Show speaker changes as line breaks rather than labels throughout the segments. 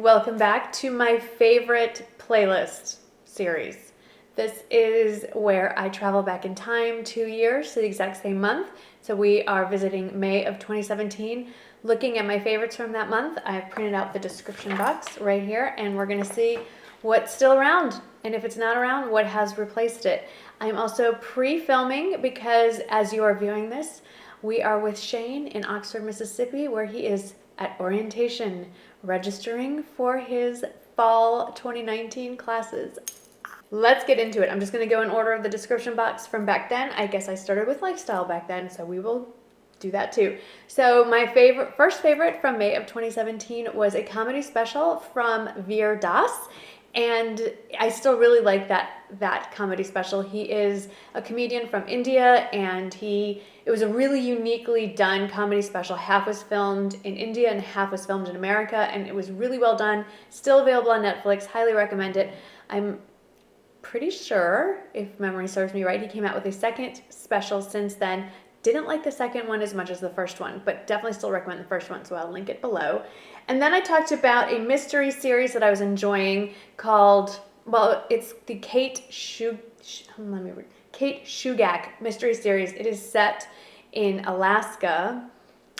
Welcome back to my favorite playlist series. This is where I travel back in time 2 years to the exact same month. So we are visiting May of 2017. Looking at my favorites from that month, I have printed out the description box right here, and we're gonna see what's still around. And if it's not around, what has replaced it. I'm also pre-filming because as you are viewing this, we are with Shane in Oxford, Mississippi, where he is at orientation, registering for his fall 2019 classes. Let's get into it. I'm just going to go in order of the description box from back then. I guess I started with lifestyle back then, so we will do that too. So my first favorite from May of 2017 was a comedy special from Veer Das. And I still really like that comedy special. He is a comedian from India, and it was a really uniquely done comedy special. Half was filmed in India and half was filmed in America, and it was really well done. Still available on Netflix. Highly recommend it. I'm pretty sure, if memory serves me right, he came out with a second special since then. Didn't like the second one as much as the first one, but definitely still recommend the first one, so I'll link it below. And then I talked about a mystery series that I was enjoying called, well, it's the Kate Shugak mystery series. It is set in Alaska.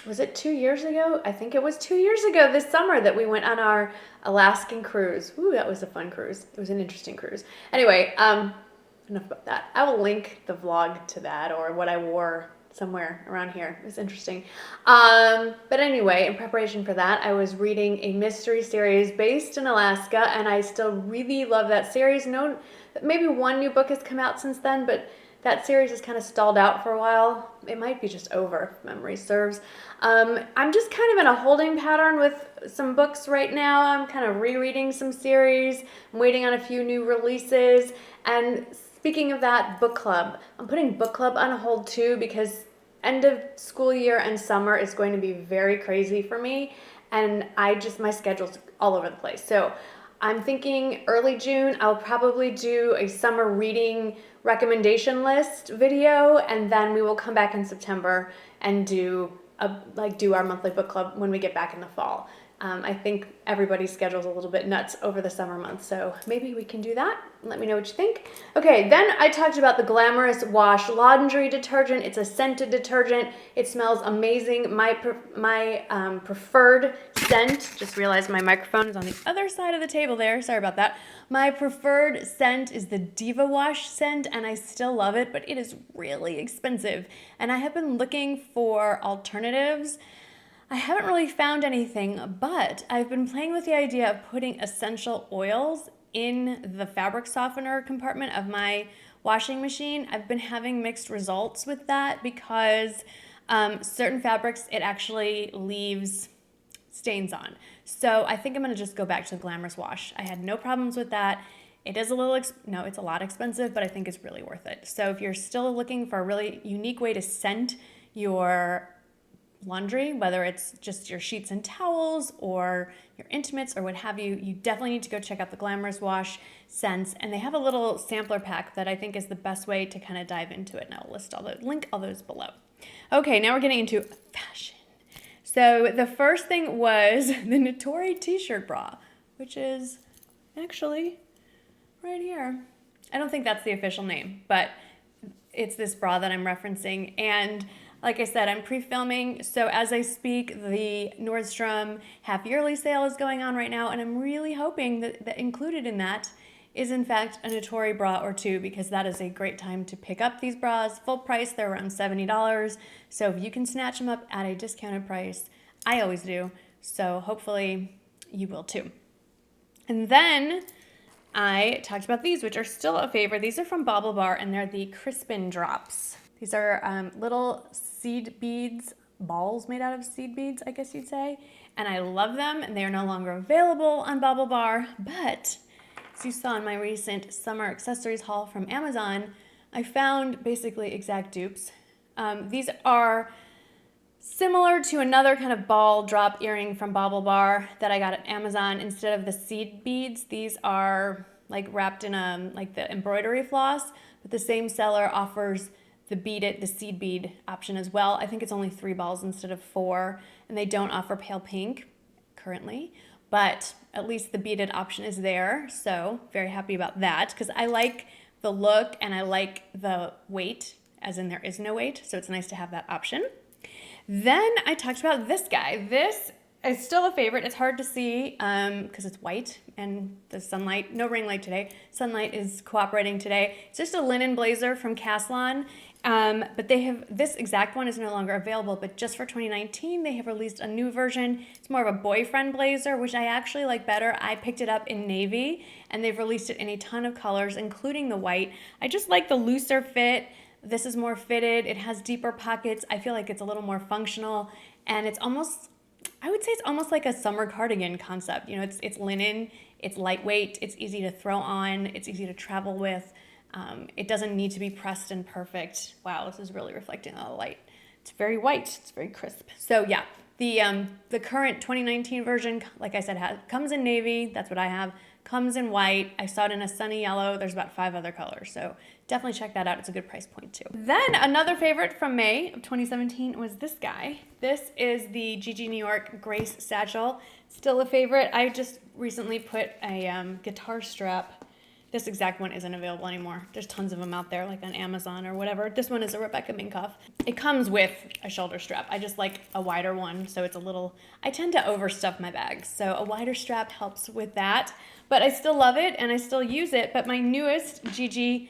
Was it 2 years ago? I think it was 2 years ago this summer that we went on our Alaskan cruise. Ooh, that was a fun cruise. It was an interesting cruise. Anyway, enough about that. I will link the vlog to that, or what I wore somewhere around here. It was interesting. But anyway, in preparation for that, I was reading a mystery series based in Alaska, and I still really love that series. No, maybe one new book has come out since then, but that series has kind of stalled out for a while. It might be just over, if memory serves. I'm just kind of in a holding pattern with some books right now. I'm kind of rereading some series. I'm waiting on a few new releases. And speaking of that, book club. I'm putting book club on hold too, because end of school year and summer is going to be very crazy for me. And my schedule's all over the place. So I'm thinking early June, I'll probably do a summer reading recommendation list video, and then we will come back in September and do our monthly book club when we get back in the fall. I think everybody's schedule's a little bit nuts over the summer months, so maybe we can do that. Let me know what you think. Okay, then I talked about the Glamorous Wash laundry detergent. It's a scented detergent. It smells amazing. My preferred scent, just realized my microphone is on the other side of the table there. Sorry about that. My preferred scent is the Diva Wash scent, and I still love it, but it is really expensive. And I have been looking for alternatives. I haven't really found anything, but I've been playing with the idea of putting essential oils in the fabric softener compartment of my washing machine. I've been having mixed results with that because certain fabrics, it actually leaves stains on. So I think I'm gonna just go back to the Glamorous Wash. I had no problems with that. It is it's a lot expensive, but I think it's really worth it. So if you're still looking for a really unique way to scent your laundry, whether it's just your sheets and towels or your intimates or what have you, you definitely need to go check out the Glamorous Wash scents. And they have a little sampler pack that I think is the best way to kind of dive into it. And I'll link all those below. Okay, now we're getting into fashion. So the first thing was the Notori t-shirt bra, which is actually right here. I don't think that's the official name, but it's this bra that I'm referencing. And like I said, I'm pre-filming, so as I speak, the Nordstrom half-yearly sale is going on right now, and I'm really hoping that included in that is, in fact, a Notori bra or two, because that is a great time to pick up these bras. Full price, they're around $70, so if you can snatch them up at a discounted price, I always do, so hopefully you will too. And then I talked about these, which are still a favorite. These are from Bobble Bar, and they're the Crispin Drops. These are little seed beads, balls made out of seed beads, I guess you'd say. And I love them, and they are no longer available on Bobble Bar. But as you saw in my recent summer accessories haul from Amazon, I found basically exact dupes. These are similar to another kind of ball drop earring from Bobble Bar that I got at Amazon. Instead of the seed beads, these are like wrapped in the embroidery floss, but the same seller offers the seed bead option as well. I think it's only 3 balls instead of 4, and they don't offer pale pink currently, but at least the beaded option is there. So very happy about that because I like the look and I like the weight, as in there is no weight. So it's nice to have that option. Then I talked about this guy. This is still a favorite. It's hard to see because it's white and the sunlight, no ring light today. Sunlight is cooperating today. It's just a linen blazer from Caslon. But they have, this exact one is no longer available, but just for 2019, they have released a new version. It's more of a boyfriend blazer, which I actually like better. I picked it up in navy and they've released it in a ton of colors, including the white. I just like the looser fit. This is more fitted. It has deeper pockets. I feel like it's a little more functional and it's almost, I would say it's almost like a summer cardigan concept. You know, it's linen, it's lightweight, it's easy to throw on, it's easy to travel with. It doesn't need to be pressed and perfect. Wow, this is really reflecting on the light. It's very white, it's very crisp. So yeah, the current 2019 version, like I said, comes in navy, that's what I have, comes in white. I saw it in a sunny yellow. There's about 5 other colors, so definitely check that out. It's a good price point too. Then another favorite from May of 2017 was this guy. This is the GG New York Grace Satchel. Still a favorite. I just recently put a guitar strap. This exact one isn't available anymore. There's tons of them out there, like on Amazon or whatever. This one is a Rebecca Minkoff. It comes with a shoulder strap. I just like a wider one, so it's a little, I tend to overstuff my bags, so a wider strap helps with that. But I still love it, and I still use it. But my newest GG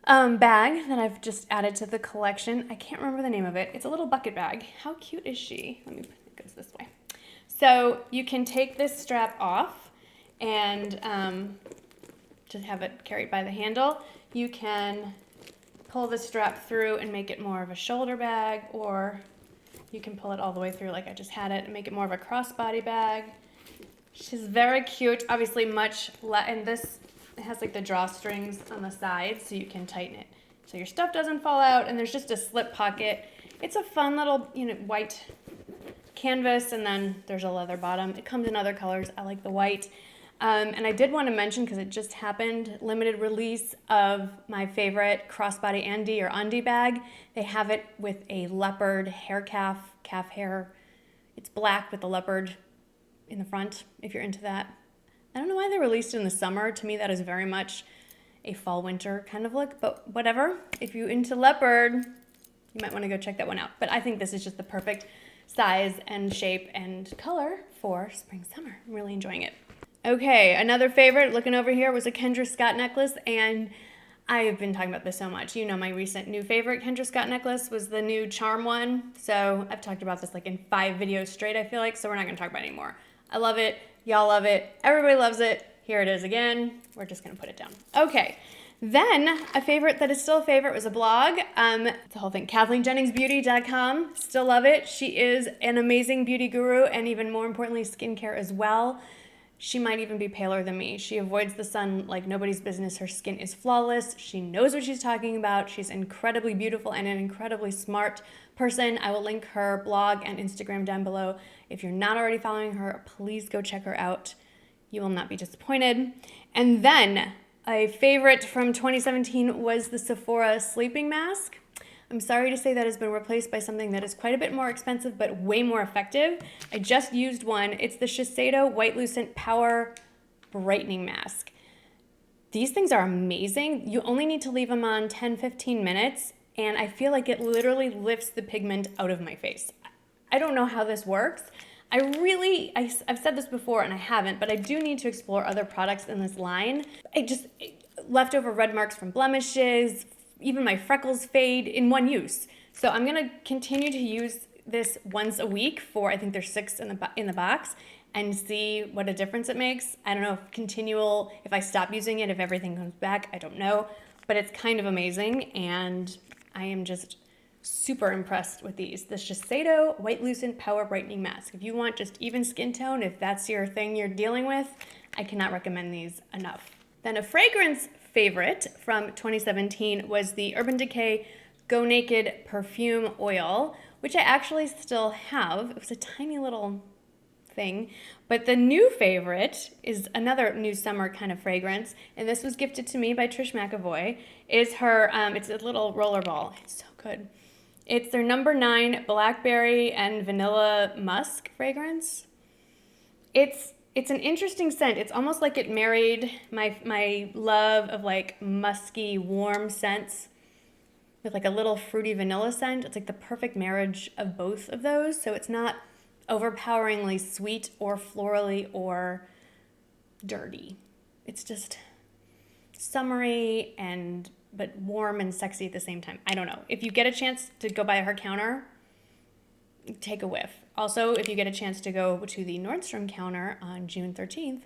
bag that I've just added to the collection, I can't remember the name of it. It's a little bucket bag. How cute is she? Let me, it goes this way. So you can take this strap off and just have it carried by the handle. You can pull the strap through and make it more of a shoulder bag, or you can pull it all the way through like I just had it and make it more of a crossbody bag. She's very cute, obviously and this, it has like the drawstrings on the sides so you can tighten it so your stuff doesn't fall out, and there's just a slip pocket. It's a fun little, white canvas, and then there's a leather bottom. It comes in other colors. I like the white. And I did want to mention, because it just happened, limited release of my favorite crossbody Andy or Undie bag. They have it with a leopard hair calf hair. It's black with the leopard in the front, if you're into that. I don't know why they released it in the summer. To me, that is very much a fall-winter kind of look, but whatever. If you're into leopard, you might want to go check that one out. But I think this is just the perfect size and shape and color for spring-summer. I'm really enjoying it. Okay, another favorite, looking over here, was a Kendra Scott necklace, and I have been talking about this so much. You know, my recent new favorite Kendra Scott necklace was the new charm one, so I've talked about this like in 5 videos straight, I feel like, so we're not going to talk about it anymore. I love it. Y'all love it. Everybody loves it. Here it is again. We're just going to put it down. Okay, then a favorite that is still a favorite was a blog. It's the whole thing, KathleenJenningsBeauty.com. Still love it. She is an amazing beauty guru, and even more importantly, skincare as well. She might even be paler than me. She avoids the sun like nobody's business. Her skin is flawless. She knows what she's talking about. She's incredibly beautiful and an incredibly smart person. I will link her blog and Instagram down below. If you're not already following her, please go check her out. You will not be disappointed. And then a favorite from 2017 was the Sephora sleeping mask. I'm sorry to say that has been replaced by something that is quite a bit more expensive but way more effective. I just used one. It's the Shiseido White Lucent Power Brightening Mask. These things are amazing. You only need to leave them on 10-15 minutes, and I feel like it literally lifts the pigment out of my face. I don't know how this works. I've said this before and I haven't, but I do need to explore other products in this line. Leftover red marks from blemishes, even my freckles fade in one use. So I'm gonna continue to use this once a week for, I think there's 6 in the box, and see what a difference it makes. I don't know if I stop using it, if everything comes back, I don't know, but it's kind of amazing, and I am just super impressed with these. This Shiseido White Lucent Power Brightening Mask. If you want just even skin tone, if that's your thing you're dealing with, I cannot recommend these enough. Then a fragrance favorite from 2017 was the Urban Decay Go Naked Perfume Oil, which I actually still have. It was a tiny little thing, but the new favorite is another new summer kind of fragrance, and this was gifted to me by Trish McEvoy. Is her, it's a little roller ball. It's so good. It's their number 9 Blackberry and Vanilla Musk fragrance. It's It's an interesting scent. It's almost like it married my love of like musky, warm scents with like a little fruity vanilla scent. It's like the perfect marriage of both of those. So it's not overpoweringly sweet or florally or dirty. It's just summery but warm and sexy at the same time. I don't know. If you get a chance to go by her counter, take a whiff. Also, if you get a chance to go to the Nordstrom counter on June 13th,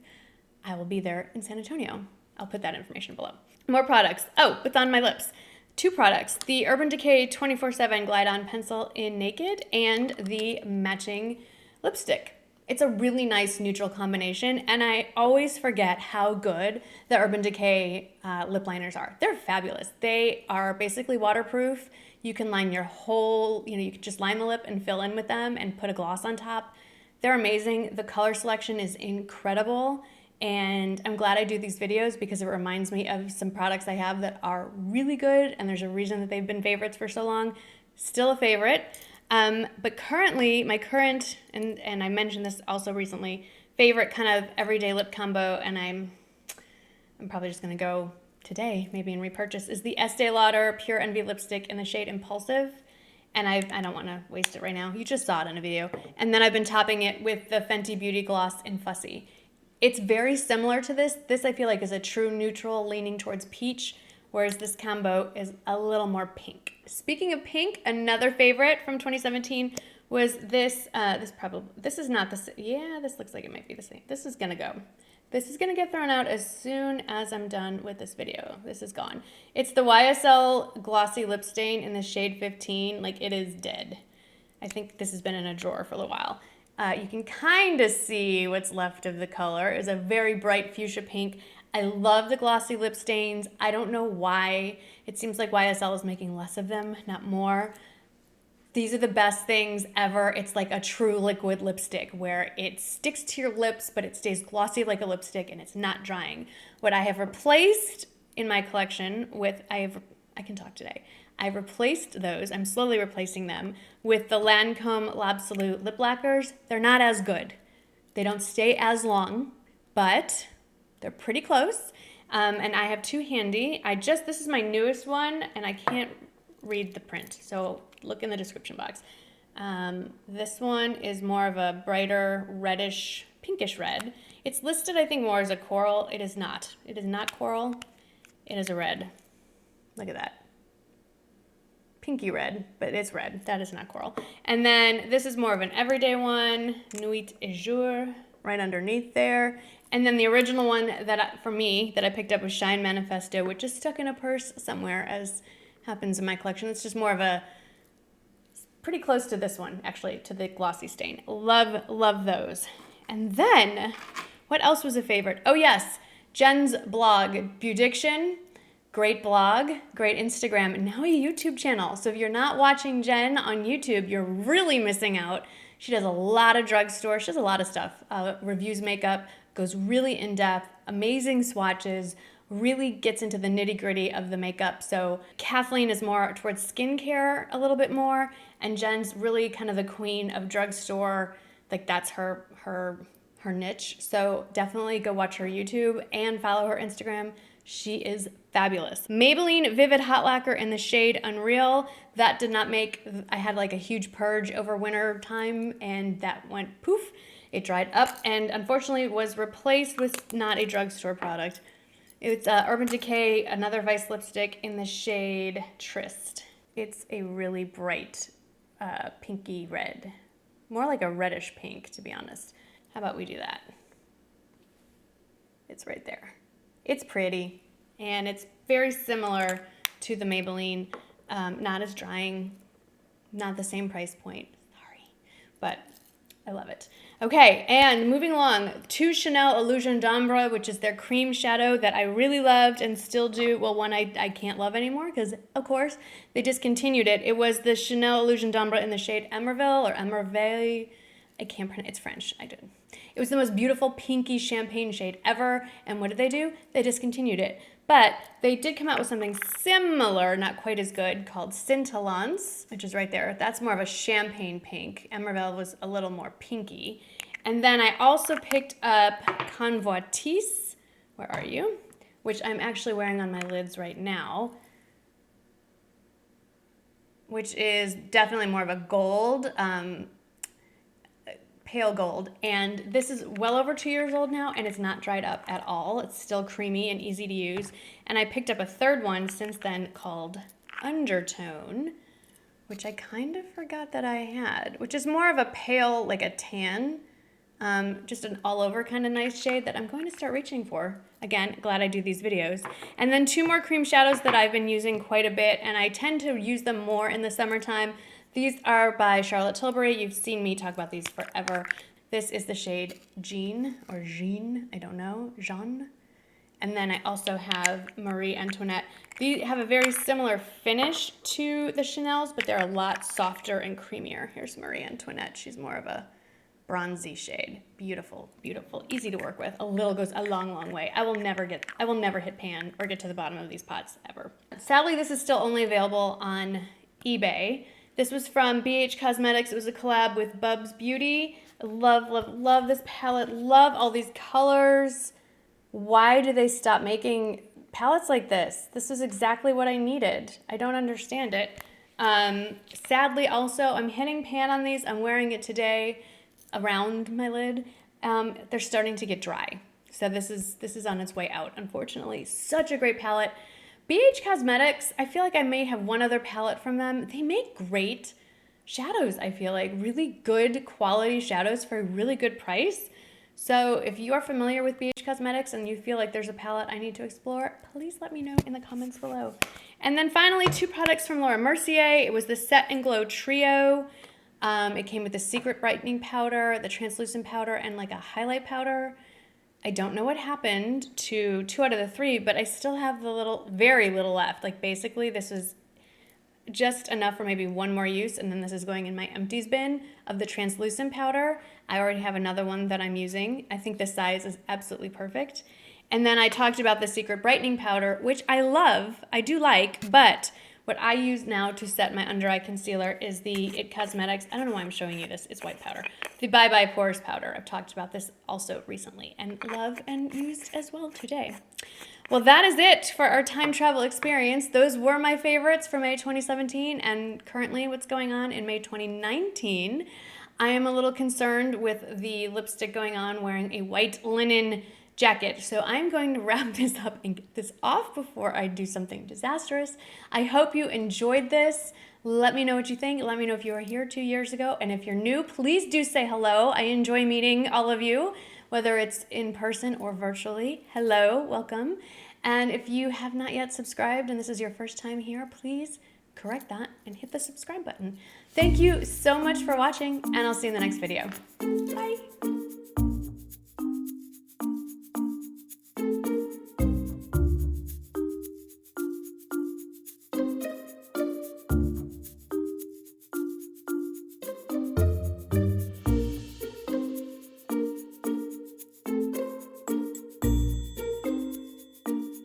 I will be there in San Antonio. I'll put that information below. More products. Oh, what's on my lips? 2 products. The Urban Decay 24/7 Glide On Pencil in Naked and the matching lipstick. It's a really nice neutral combination, and I always forget how good the Urban Decay lip liners are. They're fabulous. They are basically waterproof. You can line your whole, you can just line the lip and fill in with them and put a gloss on top. They're amazing. The color selection is incredible, and I'm glad I do these videos because it reminds me of some products I have that are really good, and there's a reason that they've been favorites for so long. Still a favorite. But currently, my current, and I mentioned this also recently, favorite kind of everyday lip combo, and I'm probably just going to go today, maybe and repurchase, is the Estee Lauder Pure Envy lipstick in the shade Impulsive. And I don't want to waste it right now. You just saw it in a video. And then I've been topping it with the Fenty Beauty Gloss in Fussy. It's very similar to this. This I feel like is a true neutral leaning towards peach, whereas this combo is a little more pink. Speaking of pink, another favorite from 2017 was this. This is not the same. Yeah, this looks like it might be the same. This is gonna go. This is gonna get thrown out as soon as I'm done with this video. This is gone. It's the YSL Glossy Lip Stain in the shade 15. Like, it is dead. I think this has been in a drawer for a little while. You can kind of see what's left of the color. It's a very bright fuchsia pink. I love the glossy lip stains. I don't know why. It seems like YSL is making less of them, not more. These are the best things ever. It's like a true liquid lipstick where it sticks to your lips, but it stays glossy like a lipstick and it's not drying. What I have replaced in my collection with, I can talk today. I've replaced those, I'm slowly replacing them, with the Lancome L'Absolute lip lacquers. They're not as good. They don't stay as long, but they're pretty close. And I have 2 handy. This is my newest one, and I can't read the print, so look in the description box. This one is more of a brighter reddish, pinkish red. It's listed, I think, more as a coral. It is not. It is not coral. It is a red. Look at that. Pinky red, but it's red. That is not coral. And then this is more of an everyday one, Nuit et Jouer, right underneath there. And then the original one for me that I picked up was Shine Manifesto, which is stuck in a purse somewhere, as happens in my collection. It's just more of a, pretty close to this one, actually, to the glossy stain. Love those. And then, what else was a favorite? Oh yes, Jen's blog, Budiction. Great blog, great Instagram, and now a YouTube channel. So if you're not watching Jen on YouTube, you're really missing out. She does a lot of drugstore. She does a lot of stuff. Reviews makeup, goes really in depth, amazing swatches, really gets into the nitty gritty of the makeup. So Kathleen is more towards skincare a little bit more, and Jen's really kind of the queen of drugstore. Like, that's her niche. So definitely go watch her YouTube and follow her Instagram. She is fabulous. Maybelline Vivid Hot Lacquer in the shade Unreal. That did not I had like a huge purge over winter time and that went poof. It dried up and unfortunately was replaced with not a drugstore product. It's Urban Decay, another Vice lipstick in the shade Tryst. It's a really bright pinky red. More like a reddish pink, to be honest. How about we do that? It's right there. It's pretty, and it's very similar to the Maybelline. Not as drying, not the same price point, sorry, but I love it. Okay, and moving along to Chanel Illusion d'Ombre, which is their cream shadow that I really loved and still do. Well, one I can't love anymore because, of course, they discontinued it. It was the Chanel Illusion d'Ombre in the shade Emerveille or Emerveille. I can't pronounce, it's French, I did. It was the most beautiful pinky champagne shade ever, and what did they do? They discontinued it. But they did come out with something similar, not quite as good, called Scintillance, which is right there. That's more of a champagne pink. Emerveille was a little more pinky. And then I also picked up Convoitisse. Where are you? Which I'm actually wearing on my lids right now, which is definitely more of a gold, pale gold. And this is well over 2 years old now, and it's not dried up at all. It's still creamy and easy to use. And I picked up a third one since then called Undertone, which I kind of forgot that I had, which is more of a pale, like a tan, just an all over kind of nice shade that I'm going to start reaching for. Again, glad I do these videos. And then 2 more cream shadows that I've been using quite a bit, and I tend to use them more in the summertime. These are by Charlotte Tilbury. You've seen me talk about these forever. This is the shade Jean, or Jean, I don't know, Jean. And then I also have Marie Antoinette. These have a very similar finish to the Chanel's, but they're a lot softer and creamier. Here's Marie Antoinette. She's more of a bronzy shade. Beautiful, beautiful, easy to work with. A little goes a long, long way. I will never hit pan or get to the bottom of these pots ever. Sadly, this is still only available on eBay. This was from BH Cosmetics. It was a collab with Bubs Beauty. I love, love, love this palette. Love all these colors. Why do they stop making palettes like this? This is exactly what I needed. I don't understand it. Sadly, also, I'm hitting pan on these. I'm wearing it today around my lid. They're starting to get dry. So this is on its way out, unfortunately. Such a great palette. BH Cosmetics, I feel like I may have one other palette from them. They make great shadows, I feel like. Really good quality shadows for a really good price. So if you are familiar with BH Cosmetics and you feel like there's a palette I need to explore, please let me know in the comments below. And then finally, 2 products from Laura Mercier. It was the Set and Glow Trio. It came with the Secret Brightening Powder, the Translucent Powder, and like a highlight powder. I don't know what happened to 2 out of the 3, but I still have very little left. Like basically this is just enough for maybe 1 more use, and then this is going in my empties bin of the translucent powder. I already have another one that I'm using. I think the size is absolutely perfect. And then I talked about the Secret Brightening Powder, which I love, I do like, but what I use now to set my under eye concealer is the IT Cosmetics, I don't know why I'm showing you this, it's white powder, the Bye Bye Pores powder. I've talked about this also recently and love and used as well today. Well, that is it for our time travel experience. Those were my favorites for May 2017 and currently what's going on in May 2019. I am a little concerned with the lipstick going on wearing a white linen jacket. So I'm going to wrap this up and get this off before I do something disastrous. I hope you enjoyed this. Let me know what you think. Let me know if you were here 2 years ago. And if you're new, please do say hello. I enjoy meeting all of you, whether it's in person or virtually. Hello, welcome. And if you have not yet subscribed and this is your first time here, please correct that and hit the subscribe button. Thank you so much for watching, and I'll see you in the next video. Bye.